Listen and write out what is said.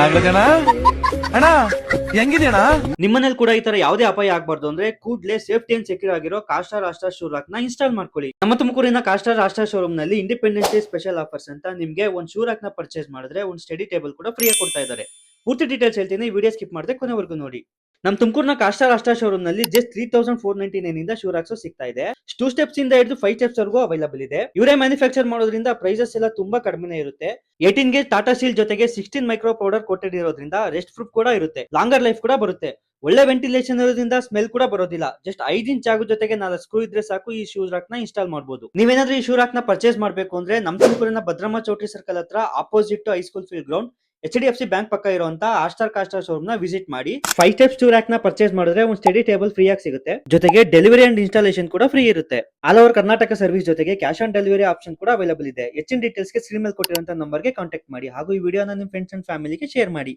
ಆಗ್ಲಕಣ ಅಣ್ಣ ಹೆಂಗಿದ್ಯಣ್ಣ? ನಿಮ್ಮನೇಲಿ ಕೂಡ ಈ ತರ ಯಾವುದೇ ಅಪಾಯ ಆಗ್ಬಾರ್ದು ಅಂದ್ರೆ ಕೂಡ್ಲೆ ಸೇಫ್ಟಿ ಅಂಡ್ ಸೆಕ್ಯೂರ್ ಆಗಿರೋ ಕಾಸ್ಟಾರ್ ರಾಸ್ಟರ್ ಶೂ ರಾಕ್ ನ ಇನ್ಸ್ಟಾಲ್ ಮಾಡ್ಕೊಳ್ಳಿ. ನಮ್ಮ ತುಮಕೂರಿನ ಕಾಸ್ಟಾರ್ ರಾಸ್ಟರ್ ಶೋರೂಮ್ ನಲ್ಲಿ ಇಂಡಿಪೆಂಡೆನ್ಸ್ ಡೇ ಸ್ಪೆಷಲ್ ಆಫರ್ಸ್ ಅಂತ ನಿಮ್ಗೆ ಒಂದು ಶೂ ರಾಕ್ ನ ಪರ್ಚೇಸ್ ಮಾಡಿದ್ರೆ ಒಂದು ಸ್ಟಡಿ ಟೇಬಲ್ ಕೂಡ ಫ್ರೀ ಆಗಿ ಕೊಡ್ತಾ ಇದ್ದಾರೆ. ಪೂರ್ತಿ ಡೀಟೇಲ್ಸ್ ಹೇಳ್ತೀನಿ, ವಿಡಿಯೋ ಸ್ಕಿಪ್ ಮಾಡದೆ ಕೊನೆವರೆಗೂ ನೋಡಿ. ನಮ್ಮ ತುಮಕೂರಿನ ಕಾಸ್ಟಾರ್ ರಾಸ್ಟರ್ ಶೋರೂಮ್ ನಲ್ಲಿ ಜಸ್ಟ್ 3499 ಇಂದ ಶೂ ರಾಕ್ಸ್ ಸಿಗ್ತಾ ಇದೆ. 2 ಸ್ಟೆಪ್ಸ್ ಇಂದ ಹಿಡಿದು 5 ಸ್ಟೆಪ್ಸ್ ವರೆಗೂ ಅವೈಲಬಲ್ ಇದೆ. ಇವರೇ ಮ್ಯಾನುಫ್ಯಾಕ್ಚರ್ ಮಾಡೋದ್ರಿಂದ ಪ್ರೈಸಸ್ ಎಲ್ಲ ತುಂಬಾ ಕಡಿಮೆ ಇರುತ್ತೆ. 18 ಗೇಜ್ ಟಾಟಾ ಸ್ಟೀಲ್ ಜೊತೆಗೆ 16 ಮೈಕ್ರೋ ಪೌಡರ್ ಕೋಟೆಡ್ ಇರೋದ್ರಿಂದ ರೆಸ್ಟ್ ಪ್ರೂಫ್ ಕೂಡ ಇರುತ್ತೆ. ಲಾಂಗರ್ ಲೈಫ್ ಕೂಡ ಬರುತ್ತೆ. ಒಳ್ಳೆ ವೆಂಟಿಲೇಷನ್ ಇರೋದ್ರಿಂದ ಸ್ಮೆಲ್ ಕೂಡ ಬರೋದಿಲ್ಲ. ಜಸ್ಟ್ 5 ಇಂಚ್ ಜಾಗ ಜೊತೆಗೆ 4 ಸ್ಕ್ರೂ ಇದ್ರೆ ಸಾಕು, ಈ ಶೂ ರಾಕ್ ನ ಇನ್ಸ್ಟಾಲ್ ಮಾಡಬಹುದು. ನೀವೇನಾದ್ರೂ ಈ ಶೂ ರಾಕ್ ನ ಪರ್ಚೇಸ್ ಮಾಡ್ಬೇಕು ಅಂದ್ರೆ ನಮ್ಮ ತುಮಕೂರಿನ ಭದ್ರಮ್ಮ ಚೌಟ್ರಿ ಸರ್ಕಲ್ ಹತ್ರ opposite high school field ground HDFC bank ಪಕ್ಕ ಇರುವಂತ ಆಸ್ಟಾರ್ ಕಾಸ್ಟಾರ್ ಶೋರೂಮ್ ನ ವಿಸಿಟ್ ಮಾಡಿ. 5 ಸ್ಟೆಪ್ಸ್ ಶೂ ರಾಕ್ ನ ಪರ್ಚೇಸ್ ಮಾಡಿದ್ರೆ ಒಂದು ಸ್ಟಡಿ ಟೇಬಲ್ ಫ್ರೀ ಆಗಿ ಸಿಗುತ್ತೆ. ಜೊತೆಗೆ ಡೆಲಿವರಿ ಅಂಡ್ ಇನ್ಸ್ಟಾಲೇಷನ್ ಕೂಡ ಫ್ರೀ ಇರುತ್ತೆ. ಆಲ್ ಓವರ್ ಕರ್ನಾಟಕ ಸರ್ವಿಸ್ ಜೊತೆಗೆ ಕ್ಯಾಶ್ ಆನ್ ಡೆಲಿವರಿ ಆಪ್ಷನ್ ಕೂಡ ಅವೈಲಬಲ್ ಇದೆ. ಹೆಚ್ಚಿನ ಡೀಟೇಲ್ಸ್ ಗೆ ಸ್ಕ್ರೀನ್ ಮೇಲೆ ಕೊಟ್ಟಿರುವಂತ ನಂಬರ್ ಗೆ ಕಾಂಟ್ಯಾಕ್ಟ್ ಮಾಡಿ ಹಾಗೂ ಈ ವಿಡಿಯೋನ ನಿಮ್ಮ ಫ್ರೆಂಡ್ಸ್ ಅಂಡ್ ಫ್ಯಾಮಿಲಿಗೆ ಶೇರ್ ಮಾಡಿ.